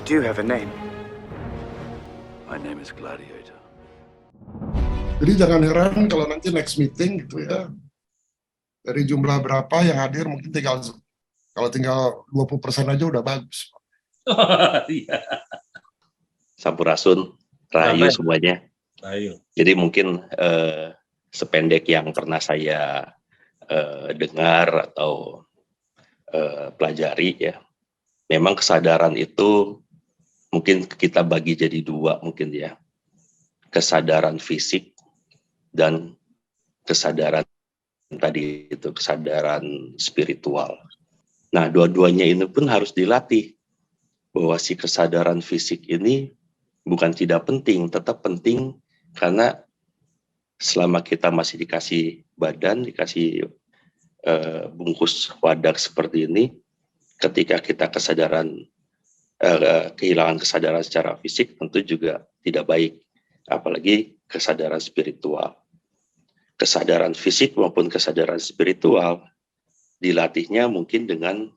do have a name. My name is Gladiator. Jadi jangan heran kalau nanti next meeting gitu ya, dari jumlah berapa yang hadir mungkin kalau tinggal 20% aja udah bagus. Iya. Sampurasun, Rahayu Amin. semuanya. Ayo. Jadi mungkin sependek yang pernah saya dengar atau pelajari ya, memang kesadaran itu mungkin kita bagi jadi dua mungkin ya, kesadaran fisik dan kesadaran tadi itu kesadaran spiritual. Nah, dua-duanya ini pun harus dilatih, bahwa si kesadaran fisik ini bukan tidak penting, tetap penting, karena selama kita masih dikasih badan, dikasih bungkus wadah seperti ini, ketika kita kehilangan kesadaran secara fisik tentu juga tidak baik, apalagi kesadaran spiritual. Kesadaran fisik maupun kesadaran spiritual dilatihnya mungkin dengan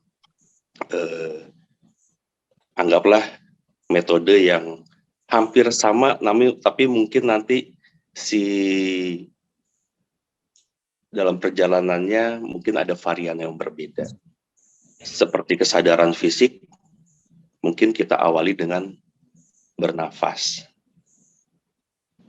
anggaplah metode yang hampir sama, tapi mungkin nanti dalam perjalanannya mungkin ada varian yang berbeda. Seperti kesadaran fisik, mungkin kita awali dengan bernafas.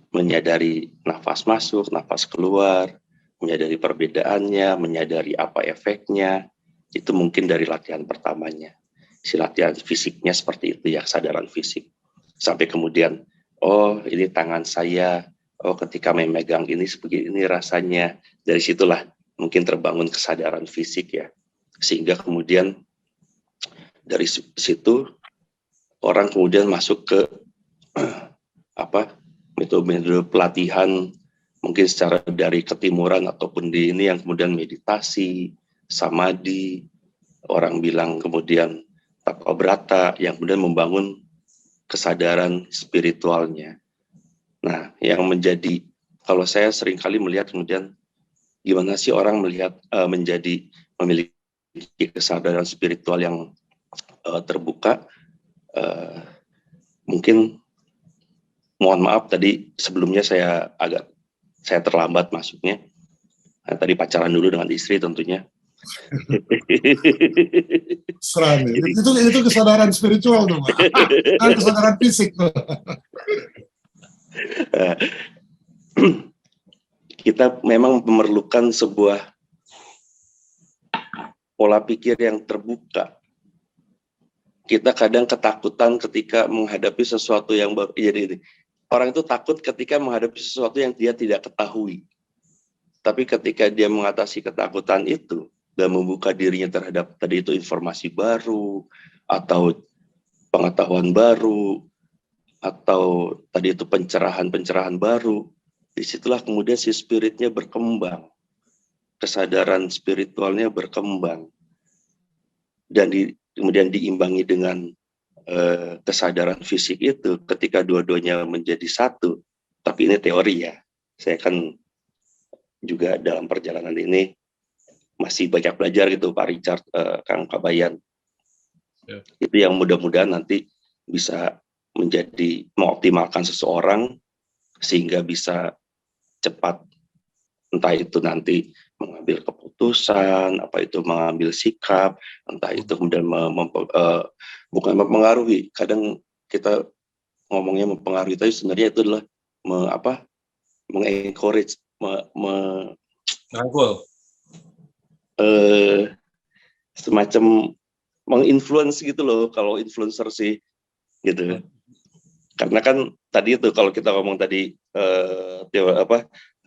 Menyadari nafas masuk, nafas keluar, menyadari perbedaannya, menyadari apa efeknya, itu mungkin dari latihan pertamanya. Si latihan fisiknya seperti itu ya, kesadaran fisik. Sampai kemudian, oh ini tangan saya, oh ketika memegang ini seperti ini rasanya. Dari situlah mungkin terbangun kesadaran fisik ya. Sehingga kemudian dari situ orang kemudian masuk ke metode pelatihan mungkin secara dari ketimuran ataupun di ini yang kemudian meditasi, samadhi, orang bilang kemudian tapa brata yang kemudian membangun kesadaran spiritualnya. Nah, yang menjadi, kalau saya seringkali melihat kemudian gimana sih orang melihat memiliki kesadaran spiritual yang terbuka. Mungkin mohon maaf tadi sebelumnya saya terlambat masuknya. Nah, tadi pacaran dulu dengan istri tentunya. Serang, itu kesadaran spiritual tuh, kan kesadaran fisik tuh. Kita memang memerlukan sebuah pola pikir yang terbuka. Kita kadang ketakutan ketika menghadapi sesuatu yang baru. Jadi orang itu takut ketika menghadapi sesuatu yang dia tidak ketahui. Tapi ketika dia mengatasi ketakutan itu dan membuka dirinya terhadap tadi itu informasi baru atau pengetahuan baru atau tadi itu pencerahan baru, disitulah kemudian si spiritnya berkembang, kesadaran spiritualnya berkembang, dan kemudian diimbangi dengan kesadaran fisik itu. Ketika dua-duanya menjadi satu, tapi ini teori ya, saya kan juga dalam perjalanan ini masih banyak belajar gitu Pak Richard, Kang Kabayan. Itu yang mudah-mudahan nanti bisa mengoptimalkan seseorang sehingga bisa cepat, entah itu nanti mengambil keputusan, apa itu mengambil sikap, entah itu kemudian bukan mempengaruhi. Kadang kita ngomongnya mempengaruhi, tapi sebenarnya itu adalah mengencourage, Merangkul. Semacam menginfluence gitu loh, kalau influencer sih gitu. Karena kan tadi itu kalau kita ngomong tadi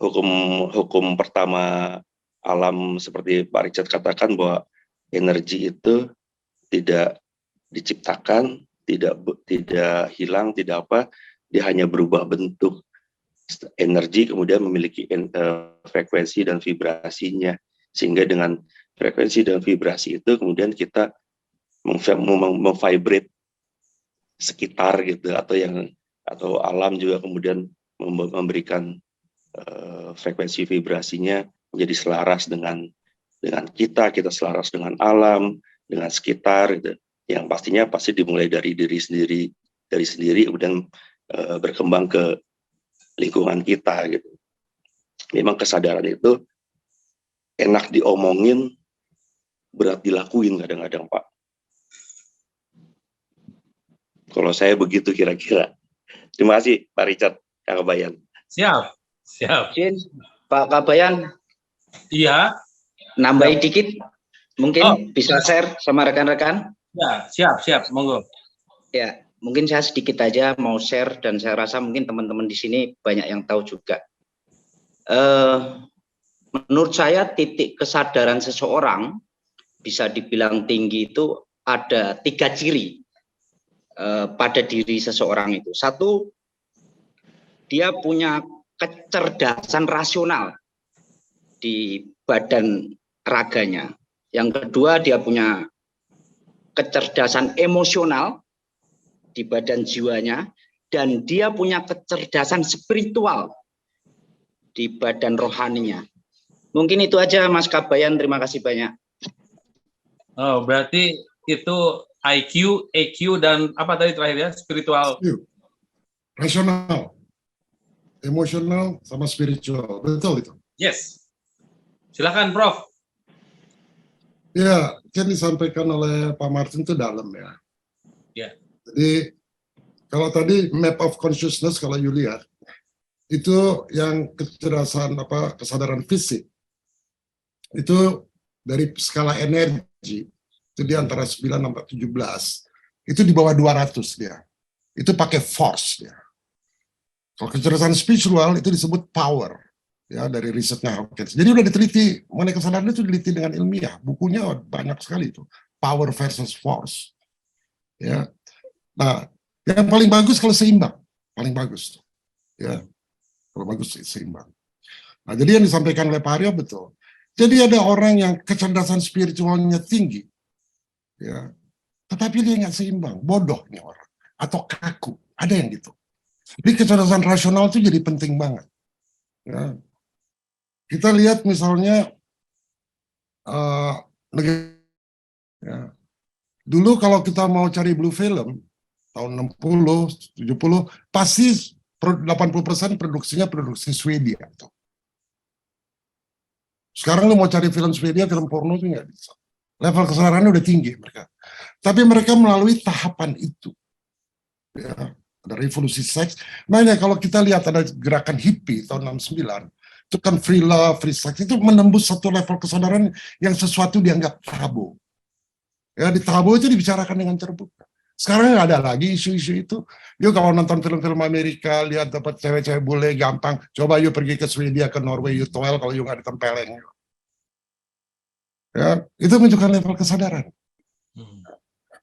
hukum pertama alam seperti Pak Richard katakan bahwa energi itu tidak diciptakan, tidak hilang, tidak apa, dia hanya berubah bentuk. Energi kemudian memiliki frekuensi dan vibrasinya, sehingga dengan frekuensi dan vibrasi itu kemudian kita memvibrate sekitar gitu, atau alam juga kemudian memberikan frekuensi vibrasinya menjadi selaras dengan kita selaras dengan alam, dengan sekitar gitu. yang pastinya pasti dimulai dari diri sendiri kemudian berkembang ke lingkungan kita gitu. Memang kesadaran itu enak diomongin, berat dilakuin kadang-kadang, Pak. Kalau saya begitu kira-kira. Terima kasih Pak Richard, Kak Kabayan. Siap. Izin, Pak Kabayan, Iya. nambahin dikit, mungkin bisa share sama rekan-rekan. Ya, siap, monggo. Ya, mungkin saya sedikit aja mau share dan saya rasa mungkin teman-teman di sini banyak yang tahu juga. Menurut saya titik kesadaran seseorang bisa dibilang tinggi itu ada 3 ciri pada diri seseorang itu. Satu, dia punya kecerdasan rasional di badan raganya. Yang kedua, dia punya kecerdasan emosional di badan jiwanya, dan dia punya kecerdasan spiritual di badan rohaninya. Mungkin itu aja Mas Kabayan, terima kasih banyak. Oh, berarti itu IQ, EQ, dan apa tadi terakhir ya? Spiritual. Rasional, emosional, sama spiritual. Betul itu. Yes. Silakan, Prof. Ya, yang disampaikan oleh Pak Martin itu dalam ya. Ya. Jadi kalau tadi map of consciousness kalau you lihat itu yang kecerdasan kesadaran fisik itu dari skala energi itu di antara 9 sampai 17 itu di bawah 200 dia. Itu pakai force dia. Kalau kecerdasan spiritual itu disebut power. Ya, dari risetnya Hawkins. Jadi udah diteliti, mengenai kesadaran itu diteliti dengan ilmiah. Bukunya banyak sekali itu. Power versus force. Ya. Nah, yang paling bagus kalau seimbang. Paling bagus. Ya. Kalau bagus seimbang. Nah, jadi yang disampaikan oleh Pak Aryo betul. Jadi ada orang yang kecerdasan spiritualnya tinggi. Ya. Tetapi dia nggak seimbang. Bodoh nih orang. Atau kaku. Ada yang gitu. Jadi kecerdasan rasional itu jadi penting banget. Ya. Kita lihat misalnya ya. Dulu kalau kita mau cari blue film tahun 60, 70 pasti 80% produksinya produksi Swedia. Sekarang lu mau cari film Swedia, film porno itu nggak bisa. Level kesadarannya udah tinggi mereka. Tapi mereka melalui tahapan itu. Ya, ada revolusi seks. Makanya kalau kita lihat ada gerakan hippie tahun 69, itu kan free love, free sex, itu menembus satu level kesadaran yang sesuatu dianggap tabu. Ya, di tabu itu dibicarakan dengan terbuka. Sekarang nggak ada lagi isu-isu itu. Yuk kalau nonton film-film Amerika, lihat dapat cewek-cewek bule gampang, coba yuk pergi ke Swedia, ke Norway, yuk toel kalau yuk nggak ditempeleng. Ya, itu menunjukkan level kesadaran.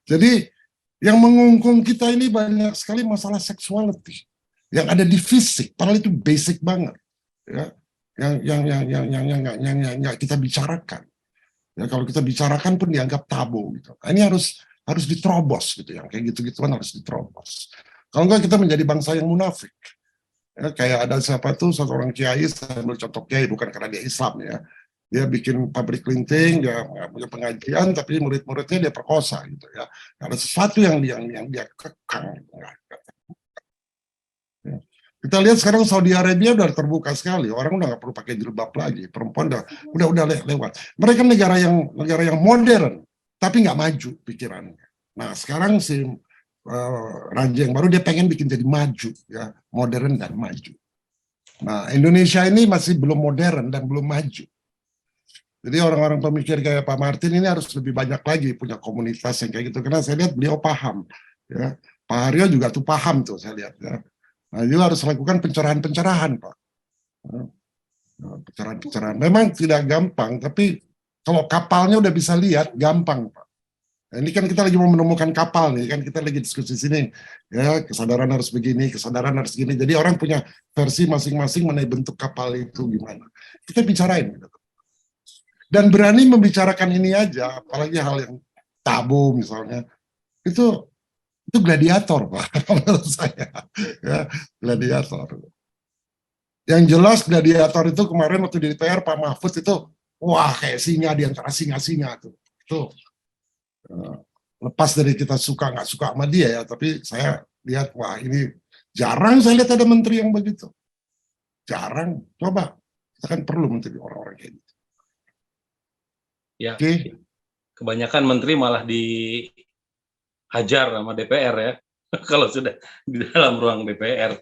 Jadi yang mengungkung kita ini banyak sekali masalah sexuality yang ada di fisik, padahal itu basic banget. Ya. Yang nggak kita bicarakan. Ya, kalau kita bicarakan pun dianggap tabu gitu. Nah, ini harus diterobos gitu, yang kayak gitu-gituan harus diterobos. Kalau enggak kita menjadi bangsa yang munafik. Ya, kayak ada siapa tuh satu orang kiai, saya ambil contoh kiai bukan karena dia Islam ya. Dia bikin pabrik kelinting, dia punya pengajian, tapi murid-muridnya dia perkosa gitu ya. Ada sesuatu yang dia kekang. Ya. Kita lihat sekarang Saudi Arabia udah terbuka sekali, orang udah nggak perlu pakai jilbab lagi, perempuan udah lewat. Mereka negara yang modern, tapi nggak maju pikirannya. Nah sekarang si raja yang baru dia pengen bikin jadi maju, ya modern dan maju. Nah Indonesia ini masih belum modern dan belum maju. Jadi orang-orang pemikir kayak Pak Martin ini harus lebih banyak lagi punya komunitas yang kayak gitu, karena saya lihat beliau paham. Ya. Pak Haryo juga tuh paham tuh saya lihat. Ya. Nah, juga harus lakukan pencerahan-pencerahan, Pak. Pencerahan-pencerahan. Memang tidak gampang, tapi kalau kapalnya udah bisa lihat, gampang, Pak. Nah, ini kan kita lagi mau menemukan kapal nih, kan kita lagi diskusi sini. Ya, kesadaran harus begini, kesadaran harus gini. Jadi orang punya versi masing-masing mengenai bentuk kapal itu gimana. Kita bicarain. Gitu. Dan berani membicarakan ini aja, apalagi hal yang tabu misalnya, itu gladiator, Pak, menurut saya. Ya, gladiator. Yang jelas gladiator itu kemarin waktu di DPR Pak Mahfud itu, wah kayak singa di antara singa-singa tuh. Itu lepas dari kita suka nggak suka sama dia ya, tapi saya lihat wah ini jarang saya lihat ada menteri yang begitu. Jarang. Coba kita kan perlu menteri orang-orang kayak gitu. Ya. Oke. Kebanyakan menteri malah dihajar sama DPR ya. Kalau sudah di dalam ruang DPR.